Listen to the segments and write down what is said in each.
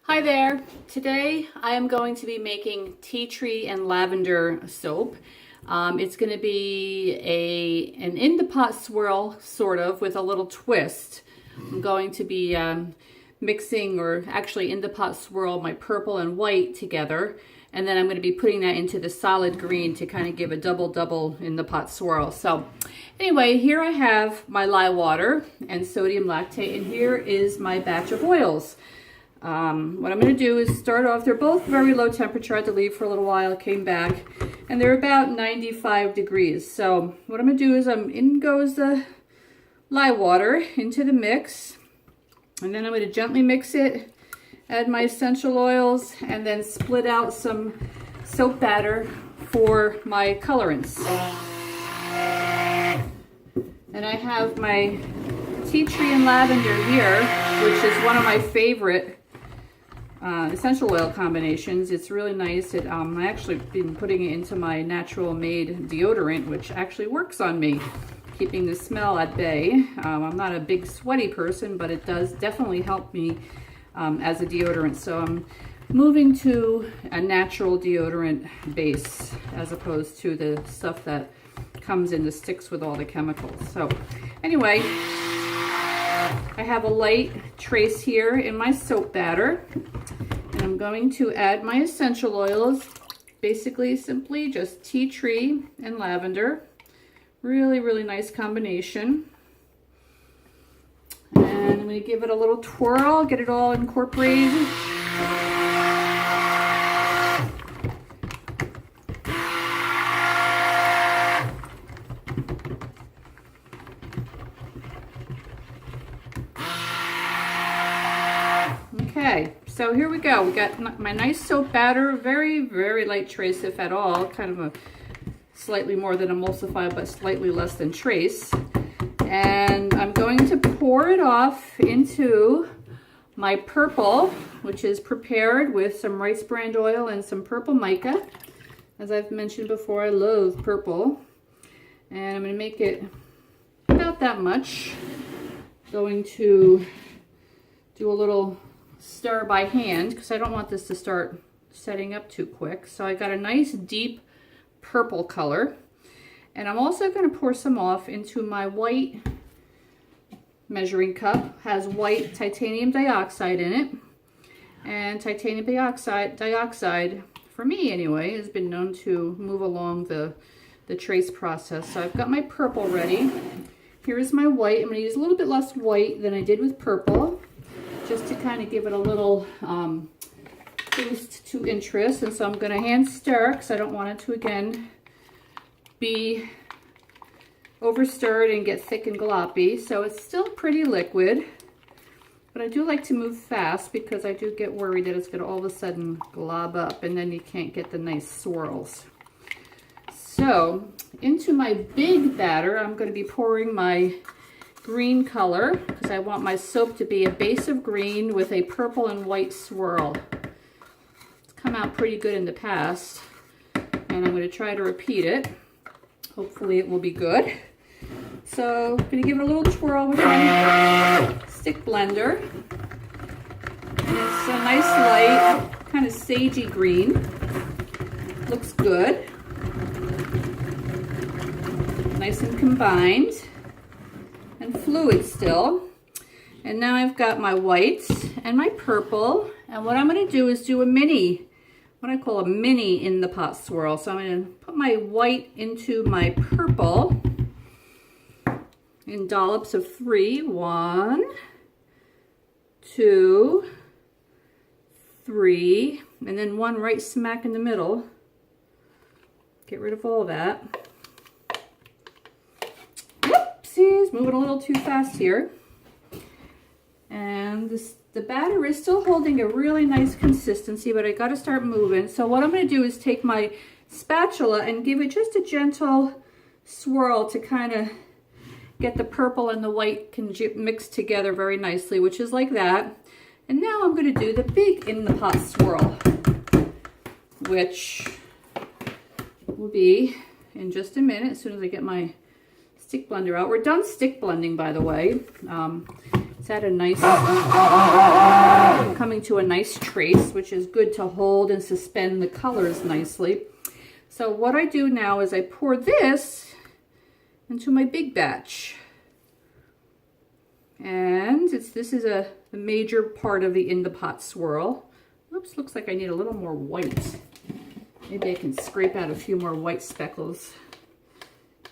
Hi there. Today I am going to be making tea tree and lavender soap. It's going to be an in the pot swirl sort of with a little twist. I'm going to be mixing, or actually in the pot swirl, my purple and white together, and then I'm going to be putting that into the solid green to kind of give a double in the pot swirl. So anyway, here I have my lye water and sodium lactate, and here is my batch of oils. What I'm going to do is start off, they're both very low temperature. I had to leave for a little while, came back, and they're about 95 degrees. So what I'm going to do is in goes the lye water into the mix, and then I'm going to gently mix it, add my essential oils, and then split out some soap batter for my colorants. And I have my tea tree and lavender here, which is one of my favorite essential oil combinations. It's really nice. I actually been putting it into my natural made deodorant, which actually works on me, keeping the smell at bay. I'm not a big sweaty person, but it does definitely help me as a deodorant. So I'm moving to a natural deodorant base as opposed to the stuff that comes in the sticks with all the chemicals. So anyway, I have a light trace here in my soap batter, and I'm going to add my essential oils, basically simply just tea tree and lavender. Really nice combination. And I'm going to give it a little twirl, get it all incorporated. Okay, so here we go. We got my nice soap batter, very light trace, if at all, kind of a slightly more than emulsify, but slightly less than trace. And I'm going to pour it off into my purple, which is prepared with some rice bran oil and some purple mica. As I've mentioned before, I love purple. And I'm going to make it about that much. Going to do a little stir by hand because I don't want this to start setting up too quick. So I got a nice deep purple color, and I'm also going to pour some off into my white measuring cup. Has white titanium dioxide in it, and titanium dioxide for me anyway has been known to move along the trace process. So I've got my purple ready. Here's my white. I'm going to use a little bit less white than I did with purple, just to kind of give it a little boost to interest. And so I'm going to hand stir because I don't want it to again be over stirred and get thick and gloppy. So it's still pretty liquid, but I do like to move fast because I do get worried that it's going to all of a sudden glob up and then you can't get the nice swirls. So into my big batter, I'm going to be pouring my green color because I want my soap to be a base of green with a purple and white swirl. It's come out pretty good in the past, and I'm going to try to repeat it. Hopefully it will be good. So I'm going to give it a little twirl with my stick blender. And it's a nice light, kind of sagey green. Looks good. Nice and combined. Fluid still. And now I've got my whites and my purple, and what I'm going to do is do a mini, what I call a mini in the pot swirl. So I'm going to put my white into my purple in dollops of 3. 1, 2, 3, and then one right smack in the middle. Get rid of all that. Moving a little too fast here, and the batter is still holding a really nice consistency, but I got to start moving. So what I'm going to do is take my spatula and give it just a gentle swirl to kind of get the purple and the white mixed together very nicely, which is like that. And now I'm going to do the big in the pot swirl, which will be in just a minute as soon as I get my stick blender out. We're done stick blending, by the way. It's had a nice coming coming to a nice trace, which is good to hold and suspend the colors nicely. So what I do now is I pour this into my big batch. And this is a major part of the in the pot swirl. Oops, looks like I need a little more white. Maybe I can scrape out a few more white speckles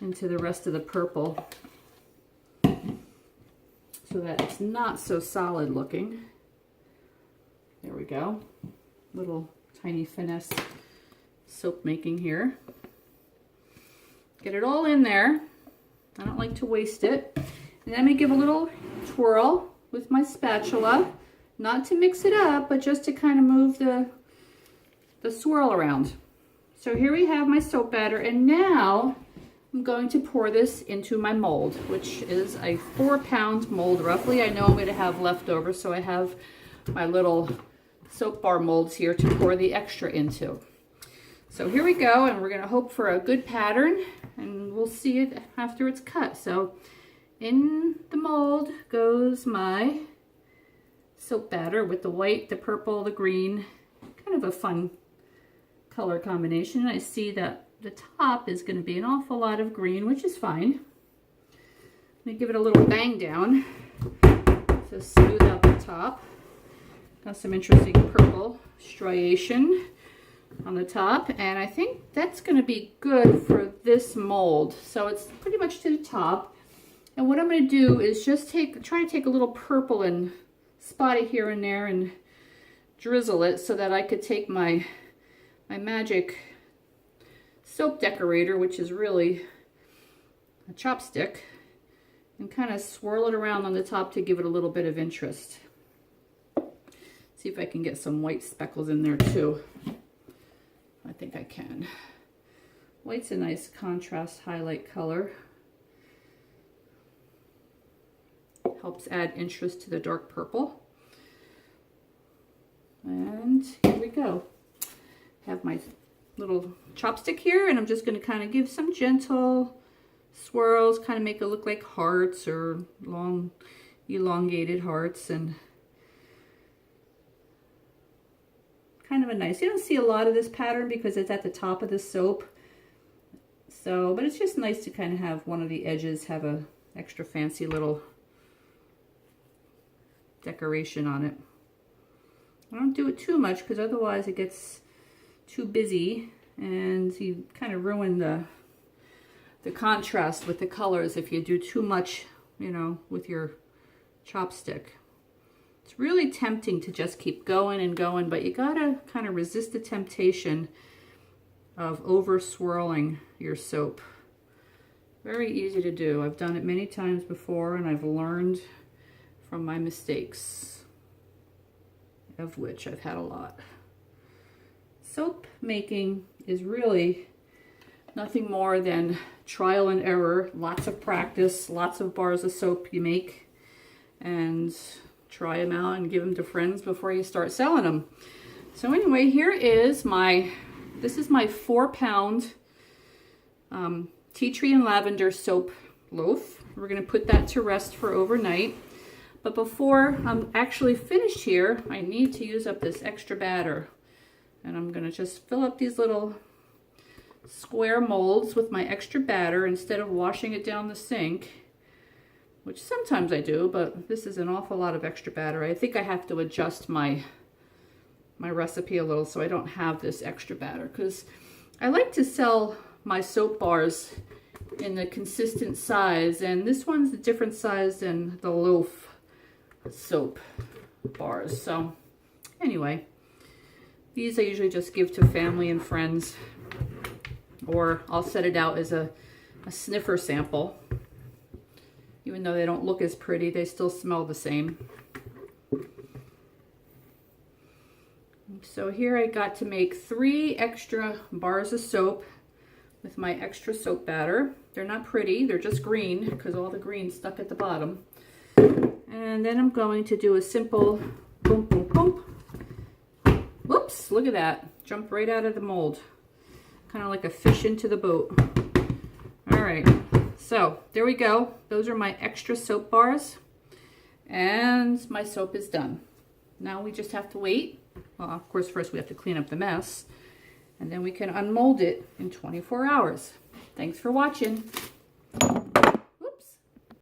into the rest of the purple so that it's not so solid looking. There we go. Little tiny finesse soap making here. Get it all in there. I don't like to waste it. And then I'm going to give a little twirl with my spatula, not to mix it up, but just to kind of move the swirl around. So here we have my soap batter, and now I'm going to pour this into my mold, which is a 4-pound mold roughly. I know I'm going to have leftover, so I have my little soap bar molds here to pour the extra into. So here we go, and we're going to hope for a good pattern, and we'll see it after it's cut. So in the mold goes my soap batter with the white, the purple, the green, kind of a fun color combination. I see that the top is going to be an awful lot of green, which is fine. Let me give it a little bang down to smooth out the top. Got some interesting purple striation on the top, and I think that's going to be good for this mold. So it's pretty much to the top. And what I'm going to do is just try to take a little purple and spot it here and there and drizzle it so that I could take my magic soap decorator, which is really a chopstick, and kind of swirl it around on the top to give it a little bit of interest. See if I can get some white speckles in there too. I think I can. White's a nice contrast highlight color. Helps add interest to the dark purple. And here we go. Have my little chopstick here, and I'm just going to kind of give some gentle swirls, kind of make it look like hearts or long elongated hearts, and kind of a nice, you don't see a lot of this pattern because it's at the top of the soap, so, but it's just nice to kind of have one of the edges have a extra fancy little decoration on it. I don't do it too much because otherwise it gets too busy and you kind of ruin the contrast with the colors if you do too much, you know, with your chopstick. It's really tempting to just keep going and going, but you gotta kind of resist the temptation of over swirling your soap. Very easy to do. I've done it many times before, and I've learned from my mistakes, of which I've had a lot. Soap making is really nothing more than trial and error, lots of practice, lots of bars of soap you make, and try them out and give them to friends before you start selling them. So anyway, here is this is my 4-pound tea tree and lavender soap loaf. We're going to put that to rest for overnight. But before I'm actually finished here, I need to use up this extra batter. And I'm going to just fill up these little square molds with my extra batter instead of washing it down the sink, which sometimes I do, but this is an awful lot of extra batter. I think I have to adjust my recipe a little so I don't have this extra batter, because I like to sell my soap bars in a consistent size, and this one's a different size than the loaf soap bars. So anyway, these I usually just give to family and friends, or I'll set it out as a sniffer sample. Even though they don't look as pretty, they still smell the same. So here I got to make 3 extra bars of soap with my extra soap batter. They're not pretty, they're just green because all the green stuck at the bottom. And then I'm going to do a simple boom, boom, boom. Whoops, look at that. Jumped right out of the mold. Kind of like a fish into the boat. All right, so there we go. Those are my extra soap bars. And my soap is done. Now we just have to wait. Well, of course, first we have to clean up the mess, and then we can unmold it in 24 hours. Thanks for watching.